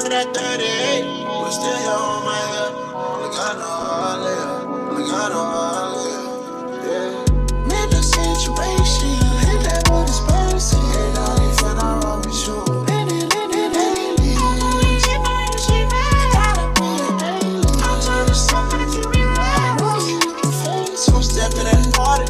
Remember that 38, but still here on my head. Only got no holiday, only got no holiday, yeah. Man, the situation, hit that with his mercy. Ain't all you feel not wrong with you. Step to that party,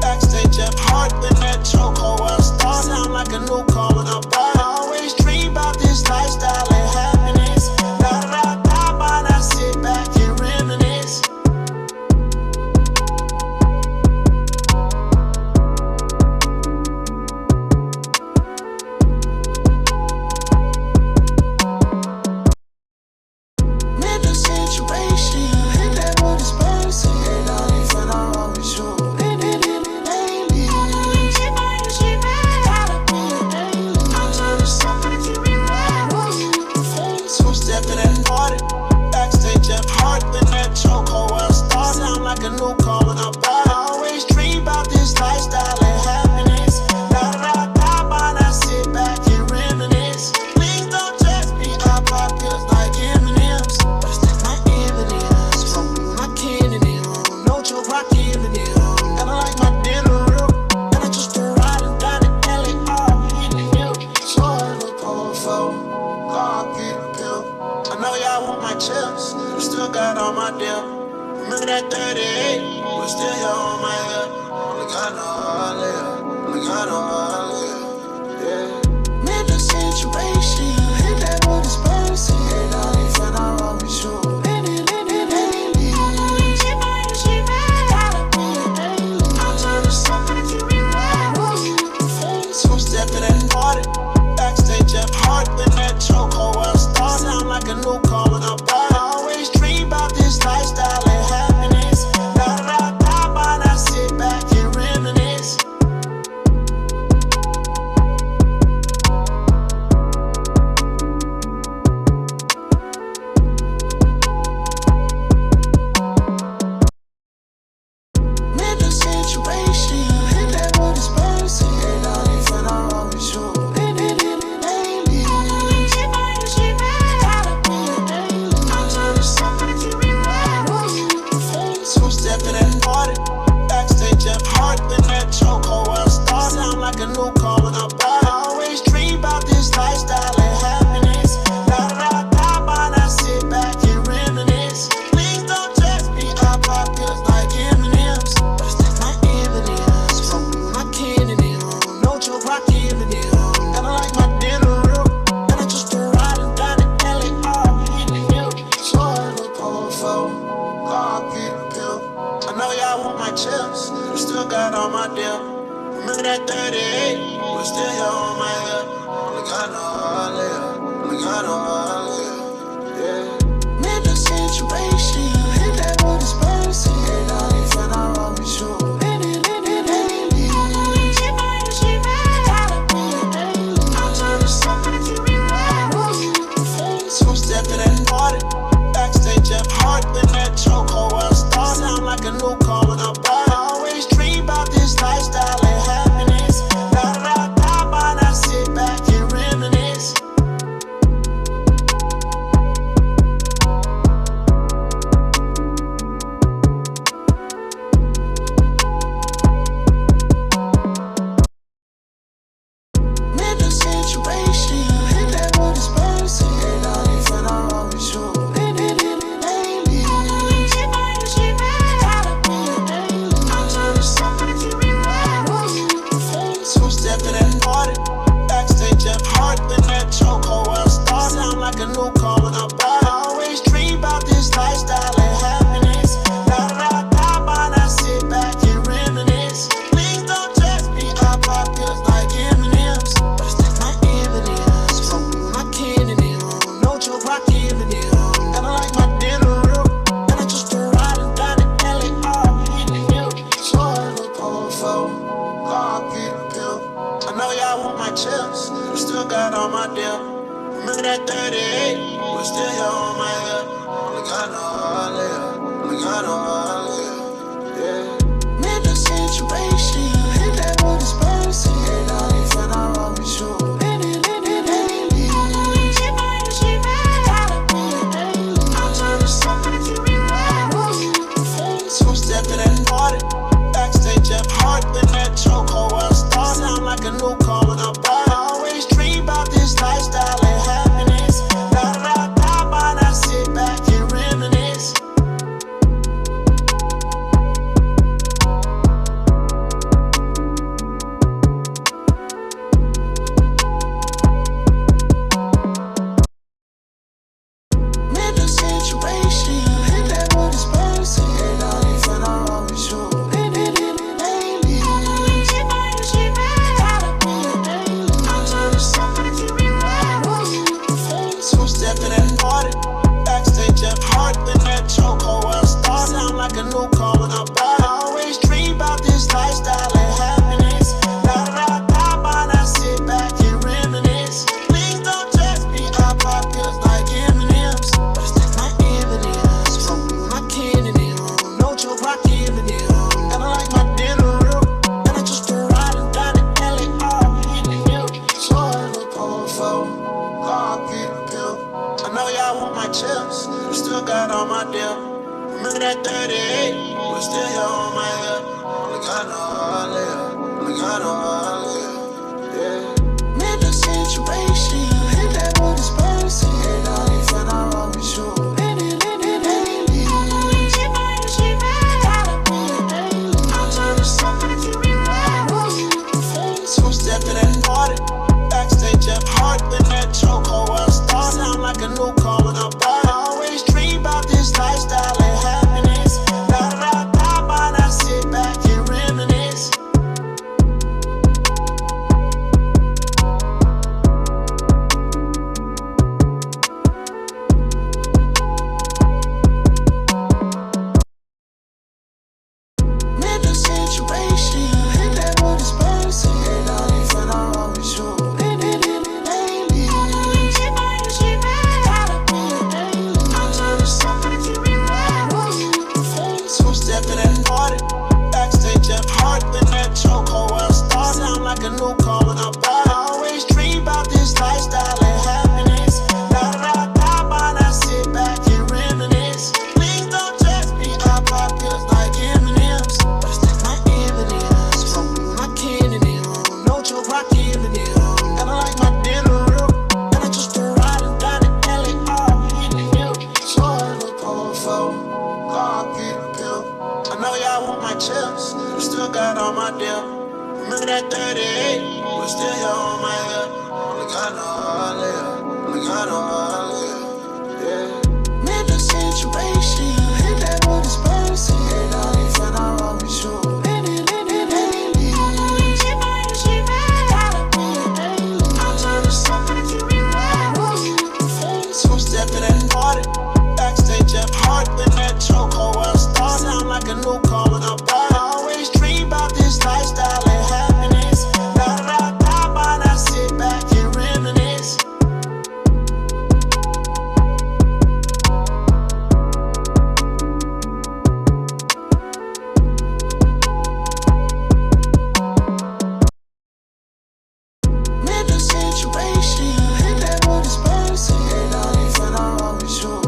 backstage up hard in that chokehold where I start. Sound like a new car when I buy. I always dream about this lifestyle and happiness. Da da da da, but I sit back and reminisce. Man, the situation, hit that with his mercy. Ain't all you feel not wrong with you. Step to that party, backstage up hard in that chokehold where I start. Sound like a new car when I buy. I always dream about this lifestyle and happiness. Da da da da, but I sit back and reminisce. Please don't judge me, I pop pills like M&M's, but it's not my M&M's. Smoking my candy on, no joke, rockin' M&M's. And I like my dinner real, and I just been riding down the alley, in the hill. So I look powerful, I know y'all want my chips, but still got all my deal. Remember that 38, but still here on my head. Only got no holiday, only got no holiday, yeah. Man, the situation, hit that with his mercy. Ain't all you feel not wrong with you. Step to that party, backstage up hard in that chokehold where I start. Sound like a new car when I buy. I always dream about this lifestyle and happiness. Da da da da, but I sit back and reminisce. Man, the situation, hit that with his mercy. Ain't all you feel not wrong with you. Step to that party, backstage up hard in that chokehold where I start. Sound like a new car when I buy. I always dream about this lifestyle and happiness. Da da da da, but I sit back and reminisce. Please don't judge me, I pop pills like M&M's, but it's not my M&M's. Smoking my candy on, no joke, rockin' M&M's. And I like my dinner real, and I just been riding down the alley, in the hill. So I look powerful, I know y'all want my chips, but still got all my deal. Remember that 38, but still here on my head. Only got no holiday, only got no holiday, yeah. Man, the situation, hit that with his mercy. Ain't all you feel not wrong with you. Step to that party, backstage up hard in that chokehold where I start. Sound like a new car when I buy. I always dream about this lifestyle and happiness. Da da da da, but I sit back and reminisce. Man, the situation, hit that with his mercy. Ain't all you feel not wrong with you. Step to that party, backstage up hard in that chokehold where I start. Sound like a new car when I buy. I always dream about this lifestyle and happiness. Da da da da, but I sit back and reminisce. Please don't judge me, I pop pills like M&M's, but it's not my M&M's. Smoking my candy on, no joke, rockin' M&M's. And I like my dinner real, and I just been riding down the alley, in the hill. So I look powerful, I know y'all want my chips, but still got all my deal. Remember that 38, but still here on my head. Only got no holiday, only got no holiday, yeah. Man, the situation, hit that with his mercy. Ain't all you feel not wrong with you. step to that party. Backstage at heart, been that chokehold where I start. Sound like a new car when I buy it. I always dream about this lifestyle and happiness. Now that I got mine, I sit back and reminisce. Please don't judge me, I pop pills like M&M's. But it's like my M&M's. Smoking my candy on. No joke, rock M&M's. And I like my dinner real. And I just been riding down the alley all in the hill. So I look powerful. God, Peter Pill. I know y'all want my chips. I still got all my deal. Remember that 38? But still y'all on my head. Only got no holiday. Only got no holiday. Yeah. Man, the situation. Hit that with this person. Ain't no even I wrong with you. So step to that party. Backstage at heart, been that chokehold where I start. Sound like a new car when I buy it. I always dream about this lifestyle and happiness. Now that I got mine, I sit back and reminisce. Man, the situation. Hit that with this person. Ain't no even I wrong with you. So step to that party. Backstage at heart, been that chokehold where I start. Sound like a new car when I buy it. I always dream about this lifestyle and happiness. Now that I got mine, I sit back and reminisce. Please don't judge me, I pop pills like M&M's. But it's like my M&M's. Smoking my candy on. No joke, rock M&M's. And I like my dinner real. And I just been riding down the alley all in the hill. So I look powerful. God, Peter Pill. I know y'all want my chips. I still got all my deal. Remember that 38? But still y'all on my head. Only got no holiday. Only got no holiday. Yeah. Man, the situation. Hit that with this person. Ain't no even I wrong with you. So step to that party. Backstage at heart, been that chokehold where I start. Sound like a new car when I buy it. I always dream about this lifestyle and happiness. Now that I got mine, I sit back and reminisce. Man, the situation. Hit that with this person. Ain't no even I wrong with you.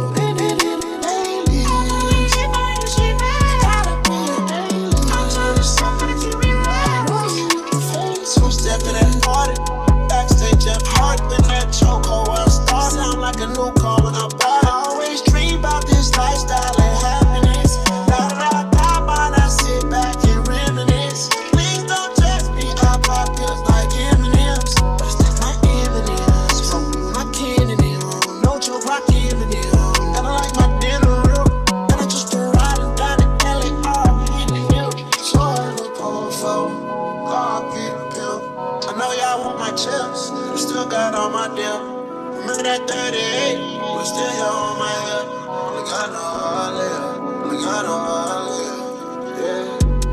So step to that party. Backstage at heart, been that chokehold where I start. Sound like a new car when I buy it. I always dream about this lifestyle and happiness. Now that I got mine, I sit back and reminisce. Please don't judge me, I pop pills like M&M's. But it's like my M&M's. Smoking my candy on. No joke, rock M&M's. And I like my dinner real. And I just been riding down the alley all in the hill. So I look powerful. God, Peter Pill. I know y'all want my chips. I still got all my deal. Remember that 38? But still y'all on my head. Only got no holiday. Only got no holiday. Yeah.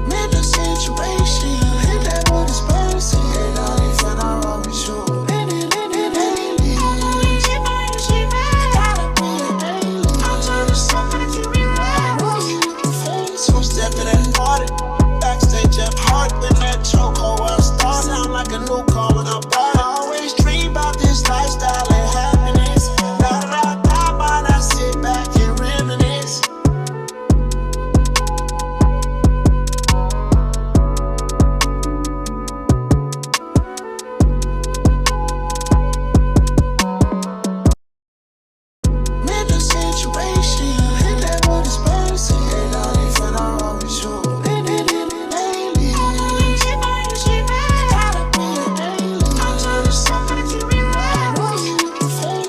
Man, the situation. Hit that with this person. Ain't no even I wrong with you. So step to that party. Backstage at heart, been that chokehold where I start. Sound like a new car when I buy it. I always dream about this lifestyle and happiness. Now that I got mine, I sit back and reminisce. Man, the situation. Hit that with this person. Ain't no even I wrong with you.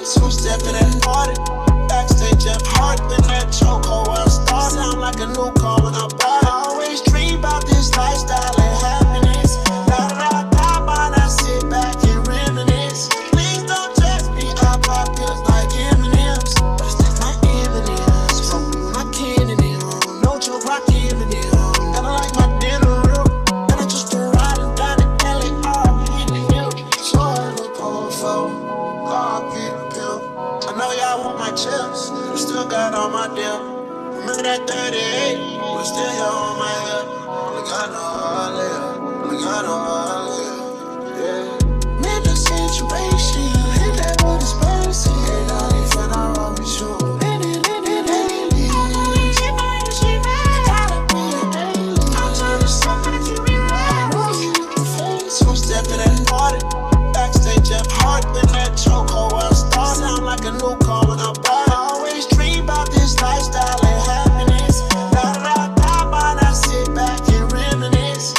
So step to that party. Backstage at heart, been that chokehold where I start. Sound like a new car when I buy it. I always dream about this lifestyle and happiness. Now that I got mine, I sit back and reminisce. Please don't judge me, I pop pills like M&M's. want my chips, but still got all my dip. Remember that 38, but still here on my hip. Only got no live, only got no live, yeah. Man, the situation, hit that with his mercy. Ain't all he fun, I roll with you. Step to that party, backstage at heart in that chokehold where I start. Sound like a new car when I buy. I always dream about this lifestyle and happiness. Da da da da, but I sit back and reminisce.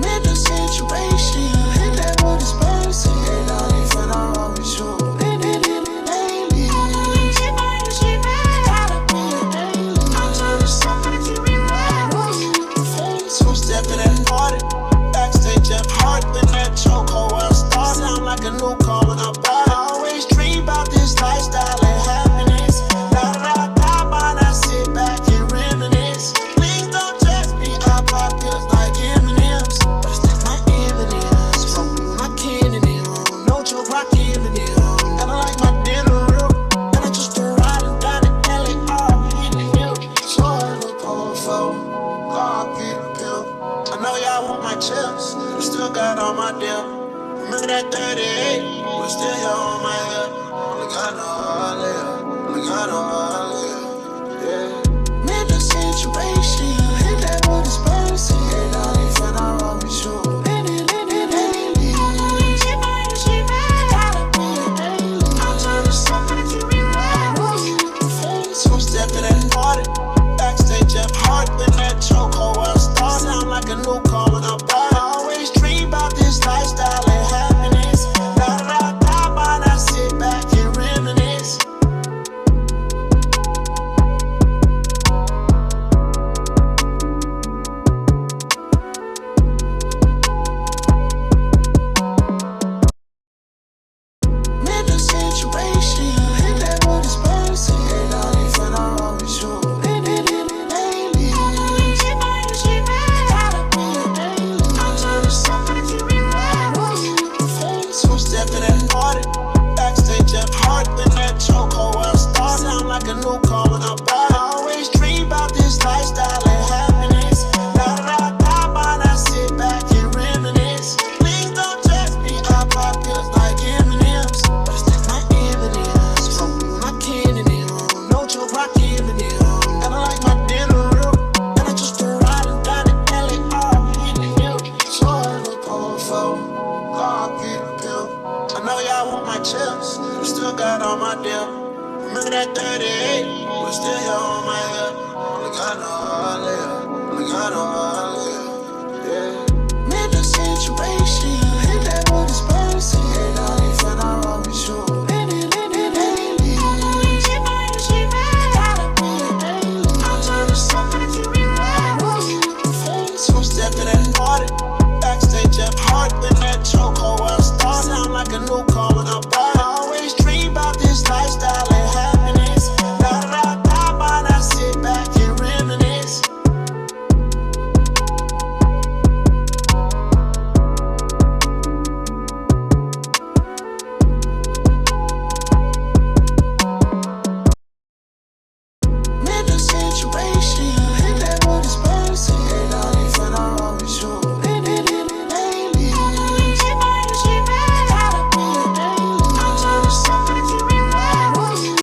Man, the situation, hit that with his mercy. Ain't all he fun, I roll with you. Step to that party, backstage at heart in that chokehold where I start. Sound like a new car when I buy. I always dream about this lifestyle and happiness. Da da da da, but I sit back and reminisce. Please don't judge me, I pop pills like M&M's. But it's like my M&M's, smoking my Kennedy on. No joke, rock Kennedy on. And I like my dinner real, and I just been riding down the alley all in the hill. So I look powerful, God be the pill. I know y'all want my chips, but still got all my dip. Remember that 38, but still here on my hip. Only got no live, only got no live, yeah. Man, the situation, hit that with his mercy. Ain't all he fun, I roll with you. So step to that party, backstage at heart in that chokehold where I start. Sound like a new car when I buy. I always dream about this lifestyle.